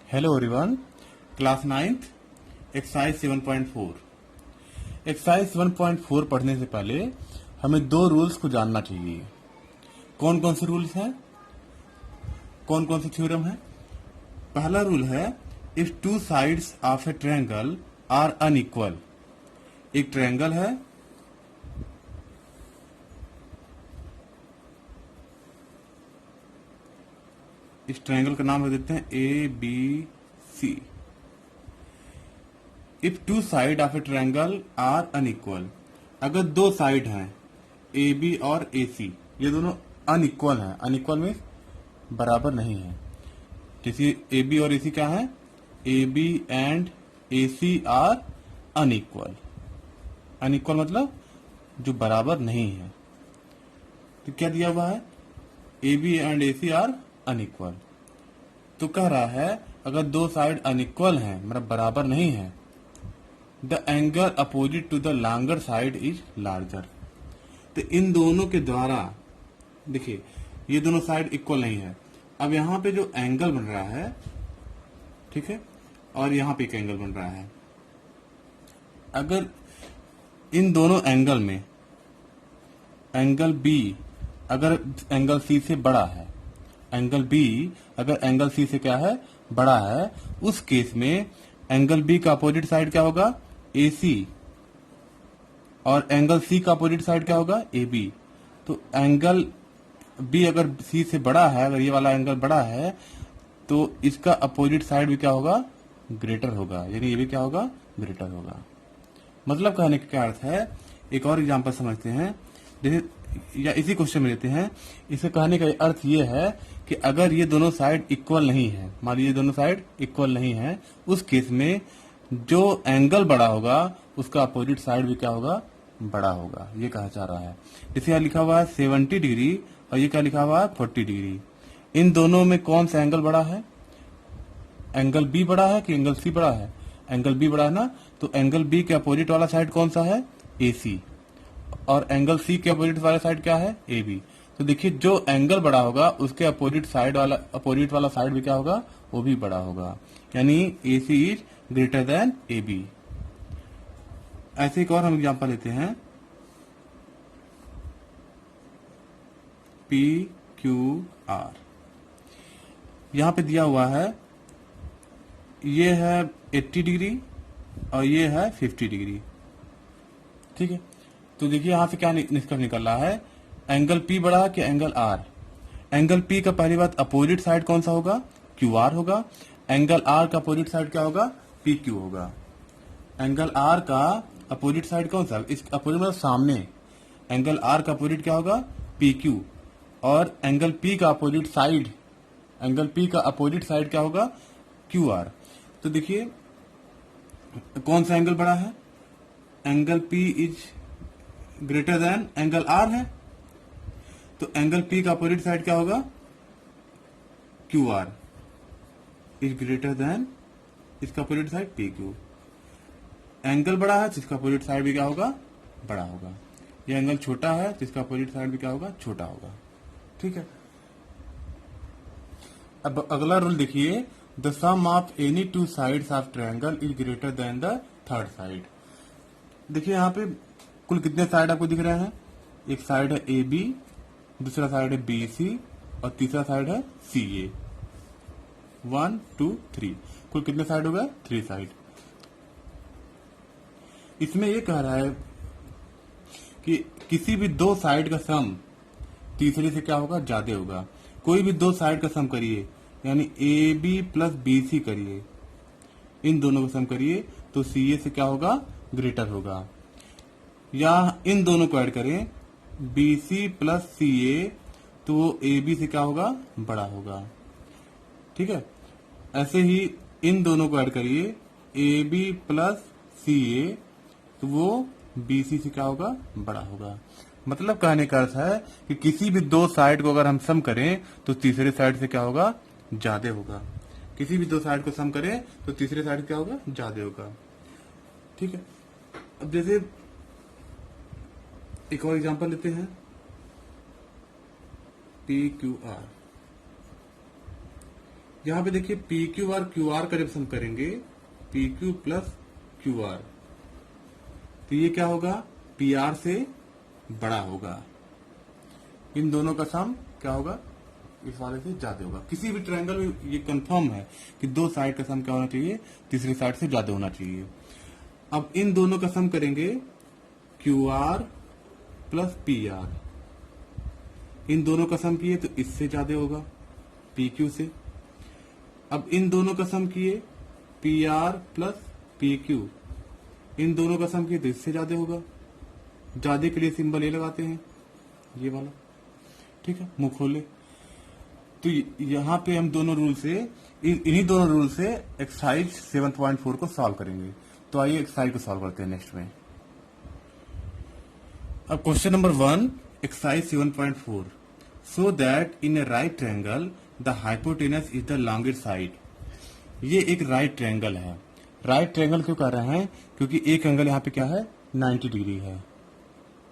Hello everyone, class 9th exercise 7.4। Exercise 7.4 पढ़ने से पहले हमें दो रूल्स को जानना चाहिए। कौन कौन से रूल्स हैं, कौन कौन से थ्योरम है। पहला रूल है, if two sides of a triangle are unequal. एक ट्रायंगल है, इस ट्रायंगल का नाम रख देते हैं A B C. If two side of a triangle are unequal, अगर दो साइड हैं ए बी और ए सी, ये दोनों अनइक्वल हैं। अनइक्वल मीन्स बराबर नहीं है। जैसे ए बी और ए सी क्या है, A B and A C are unequal. Unequal मतलब जो बराबर नहीं है। तो क्या दिया हुआ है, A B and A C are unequal. तो कह रहा है अगर दो साइड अनइक्वल हैं, मतलब बराबर नहीं है, the angle opposite to the longer side is larger. तो इन दोनों के द्वारा, देखिए ये दोनों साइड इक्वल नहीं है। अब यहां पे जो एंगल बन रहा है, ठीक है, और यहां पे एक एंगल बन रहा है। अगर इन दोनों एंगल में एंगल बी अगर एंगल सी से बड़ा है, एंगल बी अगर एंगल सी से क्या है, बड़ा है, उस केस में एंगल बी का अपोजिट साइड क्या होगा, ए सी, और एंगल सी का अपोजिट साइड क्या होगा, ए बी। तो एंगल बी अगर सी से बड़ा है, अगर ये वाला एंगल बड़ा है, तो इसका अपोजिट साइड भी क्या होगा, ग्रेटर होगा, यानी ये भी क्या होगा, ग्रेटर होगा। मतलब कहने का क्या अर्थ है, एक और एग्जांपल समझते हैं, जैसे या इसी क्वेश्चन में लेते हैं। इसे कहने का अर्थ ये है कि अगर ये दोनों साइड इक्वल नहीं है, मान लीजिए दोनों साइड इक्वल नहीं है, उस केस में जो एंगल बड़ा होगा उसका अपोजिट साइड भी क्या होगा, बड़ा होगा। ये कहा जा रहा है। जैसे यहाँ लिखा हुआ है 70 डिग्री और ये क्या लिखा हुआ है 40 डिग्री। इन दोनों में कौन सा एंगल बड़ा है, एंगल बी बड़ा है कि एंगल सी बड़ा है, एंगल बी बड़ा है ना। तो एंगल बी के अपोजिट वाला साइड कौन सा है, ए सी, और एंगल सी के अपोजिट वाला साइड क्या है, ए बी। तो देखिए जो एंगल बड़ा होगा उसके अपोजिट वाला साइड भी क्या होगा, वो भी बड़ा होगा, यानी A C is greater than A B. ऐसे एक और हम एग्जांपल लेते हैं, पी क्यू आर। यहां पे दिया हुआ है, ये है 80 डिग्री और ये है 50 डिग्री, ठीक है। तो देखिए यहां से क्या निष्कर्ष निकल रहा है, एंगल पी बड़ा है कि एंगल आर। एंगल पी का पहली बात अपोजिट साइड कौन सा होगा, क्यू आर होगा। एंगल आर का अपोजिट साइड क्या होगा, पी क्यू होगा। एंगल आर का अपोजिट साइड कौन सा, इस अपोजिट मतलब सामने, एंगल आर का अपोजिट क्या होगा, पी क्यू, और एंगल पी का अपोजिट साइड, एंगल पी का अपोजिट साइड क्या होगा, क्यू आर। तो देखिए कौन सा एंगल बड़ा है, angle P is greater than angle R है। तो एंगल पी का अपोजिट साइड क्या होगा, Q R is greater than इसका opposite side P Q. Angle बड़ा है जिसका अपोजिट साइड भी क्या होगा, बड़ा होगा। ये एंगल छोटा है जिसका अपोजिट साइड भी क्या होगा, छोटा होगा, ठीक है। अब अगला रूल देखिए, the sum of any two sides of triangle is greater than the third side. देखिए यहाँ पे कुल कितने साइड आपको दिख रहे हैं, एक साइड है ए बी, दूसरा साइड है बी सी, और तीसरा साइड है सी ए। 1 2 3, कुल कितने साइड हो गए, 3 साइड। इसमें ये कह रहा है कि किसी भी दो साइड का सम तीसरे से क्या होगा, ज्यादा होगा। कोई भी दो साइड का सम करिए, यानी A B plus B C करिए, इन दोनों का सम करिए, तो सी ए से क्या होगा, ग्रेटर होगा। या इन दोनों को ऐड करें, बी सी प्लस सी ए, तो वो ए बी से क्या होगा, बड़ा होगा, ठीक है। ऐसे ही इन दोनों को ऐड करिए, ए बी प्लस सी ए, तो वो बी सी से क्या होगा, बड़ा होगा। मतलब कहने का अर्थ है कि किसी भी दो साइड को अगर हम सम करें तो तीसरे साइड से क्या होगा, ज्यादा होगा। किसी भी दो साइड को सम करें तो तीसरे साइड क्या होगा, ज्यादा होगा, ठीक है। अब जैसे एक और एग्जांपल लेते हैं, पी क्यू आर। यहाँ पे देखिए पी क्यू और क्यू आर का जब सम करेंगे, P Q plus Q R, तो ये क्या होगा, पी आर से बड़ा होगा। इन दोनों का सम क्या होगा, इस वाले से ज्यादा होगा। किसी भी ट्रायंगल में ये कंफर्म है कि दो साइड का सम क्या होना चाहिए, तीसरी साइड से ज्यादा होना चाहिए। अब इन दोनों का सम करेंगे Q R plus P R, इन दोनों का सम किए तो इससे ज्यादा होगा पी क्यू से। अब इन दोनों का सम किए P R plus P Q, इन दोनों का सम किए तो इससे ज्यादा होगा। ज्यादा के लिए सिंबल ये लगाते हैं, ये वाला, ठीक है, मुंह खोले। तो यहाँ पे हम दोनों रूल से, इन्हीं दोनों रूल से एक्सरसाइज 7.4 को सॉल्व करेंगे। तो आइए एक्सरसाइज को सॉल्व करते हैं नेक्स्ट में। अब question number 1, exercise 7.4, so that in A right triangle the hypotenuse is the longest side. ये एक राइट ट्रायंगल है। राइट ट्रायंगल क्यों कर रहे हैं, क्योंकि एक एंगल यहाँ पे क्या है, 90 डिग्री है।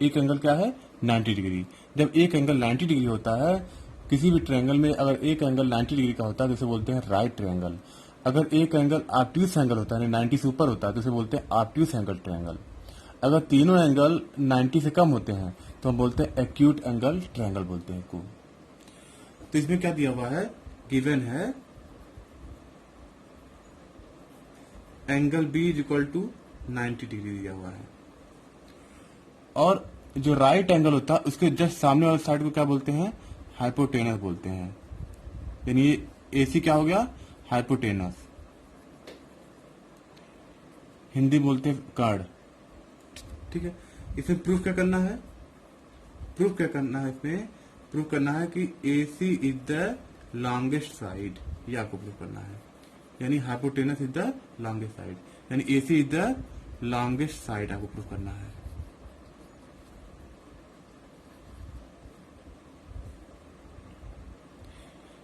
एक एंगल क्या है, 90 डिग्री। जब एक एंगल 90 डिग्री होता है किसी भी ट्रायंगल में, अगर एक एंगल 90 डिग्री का होता है तो उसे बोलते हैं राइट ट्रायंगल। अगर एक एंगल ऑब्ट्यूस एंगल होता है, 90 से ऊपर होता है, तो उसे बोलते हैं ऑब्ट्यूस एंगल ट्रायंगल। अगर तीनों एंगल 90 से कम होते हैं तो हम बोलते हैं एक्यूट एंगल ट्रायंगल बोलते हैं इसको। तो इसमें क्या दिया हुआ है, गिवन है angle B is equal to 90 degree दिया हुआ है, और जो राइट एंगल होता है उसके जस्ट सामने वाले साइड को क्या बोलते हैं, हाइपोटेनस बोलते हैं। यानी ये एसी क्या हो गया, हाइपोटेनस, हिंदी बोलते हैं कर्ड, ठीक है। इसमें प्रूफ क्या करना है, प्रूफ क्या करना है, इसमें प्रूफ करना है कि A C is the longest side, ये आपको प्रूफ करना है। यानी hypotenuse is the longest side, यानी A C is the longest side आपको प्रूफ करना है।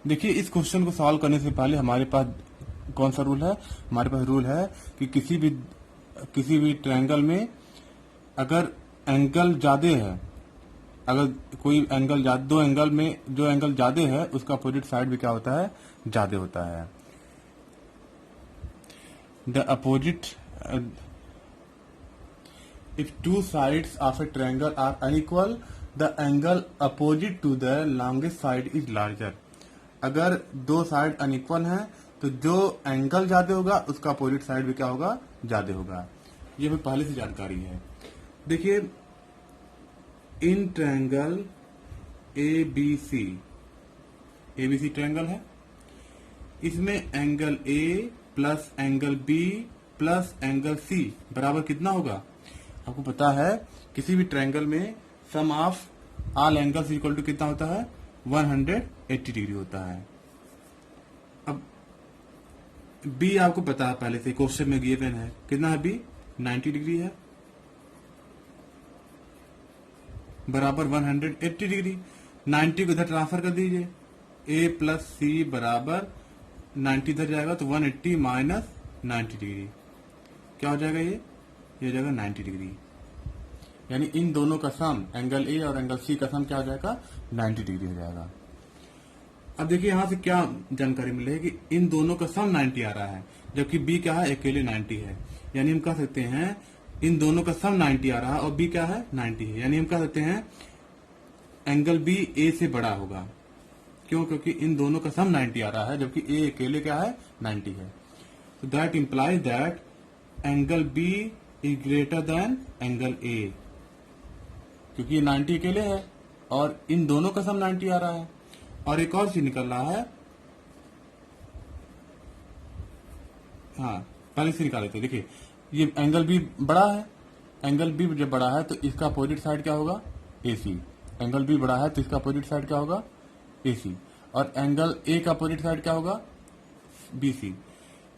देखिए इस क्वेश्चन को सॉल्व करने से पहले हमारे पास कौन सा रूल है, हमारे पास रूल है कि किसी भी ट्रायंगल में अगर एंगल ज्यादा है, अगर कोई एंगल दो एंगल में जो एंगल ज्यादा है उसका अपोजिट साइड भी क्या होता है, ज्यादा होता है। The opposite, if two sides of a triangle are unequal the angle opposite to the longest side is larger. अगर दो साइड अनइक्वल हैं तो जो एंगल ज्यादा होगा उसका अपोजिट साइड भी क्या होगा, ज्यादा होगा। ये हमें पहले से जानकारी है। देखिए इन ट्रायंगल एबीसी ट्रायंगल है, इसमें angle A plus angle B plus angle C बराबर कितना होगा, आपको पता है किसी भी ट्रायंगल में sum of all angles equal to कितना होता है, 180 डिग्री होता है। अब बी आपको पता है पहले से, क्वेश्चन में गिवन है, कितना है बी, 90 डिग्री है, बराबर 180 डिग्री। 90 को इधर ट्रांसफर कर दीजिए, ए प्लस सी बराबर 90 इधर जाएगा तो 180 माइनस 90 डिग्री क्या हो जाएगा, ये हो जाएगा 90 डिग्री। यानी इन दोनों का सम, एंगल ए और एंगल सी का सम क्या हो जाएगा, 90 डिग्री हो जाएगा। अब देखिए यहां से क्या जानकारी मिली है कि इन दोनों का सम 90 आ रहा है, जबकि बी क्या है, अकेले 90 है। यानी हम कह सकते हैं इन दोनों का सम 90 आ रहा है और बी क्या है, 90 है। यानी हम कह सकते हैं एंगल बी ए से बड़ा होगा। क्यों, क्योंकि इन दोनों का सम 90 आ रहा है जबकि ए अकेले क्या है, 90 है। तो that implies that angle B is greater than angle A, क्योंकि ये 90 अकेले है और इन दोनों का सम 90 आ रहा है। और एक और चीज निकल रहा है, हाँ पहले से निकाल लेते हैं। देखिए ये एंगल बी बड़ा है, एंगल बी जब बड़ा है तो इसका अपोजिट साइड क्या होगा, एसी। एंगल बी बड़ा है तो इसका अपोजिट साइड क्या होगा, एसी। और एंगल ए का अपोजिट साइड क्या होगा, बीसी।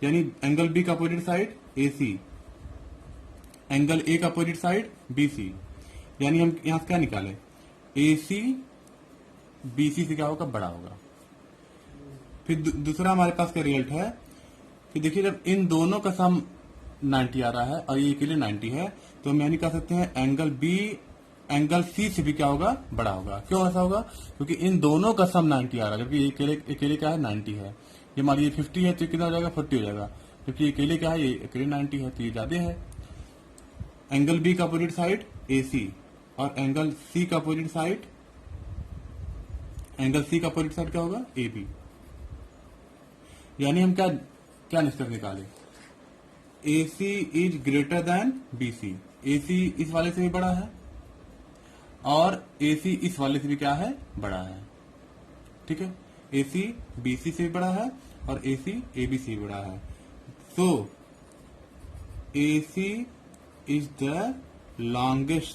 यानी एंगल बी का opposite side AC, angle A का अपोजिट साइड बीसी। यानी हम यहां से क्या निकाले, एसी बीसी से क्या होगा, बड़ा होगा। फिर दूसरा हमारे पास का रिजल्ट है कि देखिए जब इन दोनों का सम 90 आ रहा है और ये के लिए 90 है तो हम यानी कह सकते हैं एंगल बी एंगल सी से भी क्या होगा, बड़ा होगा। क्यों ऐसा होगा, क्योंकि इन दोनों का सम 90 आ रहा है जबकि अकेले क्या है, 90 है। ये मान लीजिए 50 है तो कितना हो जाएगा 40 हो जाएगा, क्योंकि ये अकेले क्या है, ये अकेले 90 है तो ये ज्यादा है। एंगल बी का अपोजिट साइड AC और एंगल सी का अपोजिट साइड क्या होगा AB। यानी हम क्या क्या निष्कर्ष निकाले, AC is greater then BC। AC इस वाले से भी बड़ा है और AC इस वाले से भी क्या है, बड़ा है। ठीक है, AC BC से भी बड़ा है और AC AB से भी बड़ा है। सो AC is the longest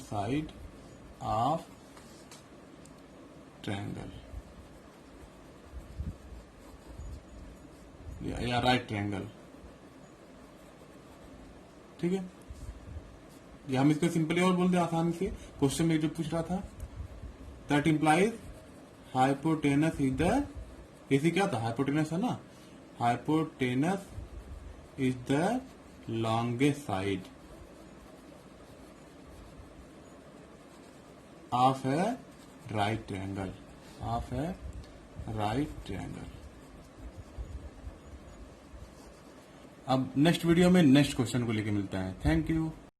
side of triangle या राइट ट्रायंगल। ठीक है, ये हम इसको सिंपली और बोल दे आसानी से। क्वेश्चन में जो पूछ रहा था, that implies hypotenuse is the, AC क्या था, हाइपोटेनस है ना, hypotenuse is the longest side of A right triangle, अब नेक्स्ट वीडियो में नेक्स्ट क्वेश्चन को लेके मिलते हैं। Thank you.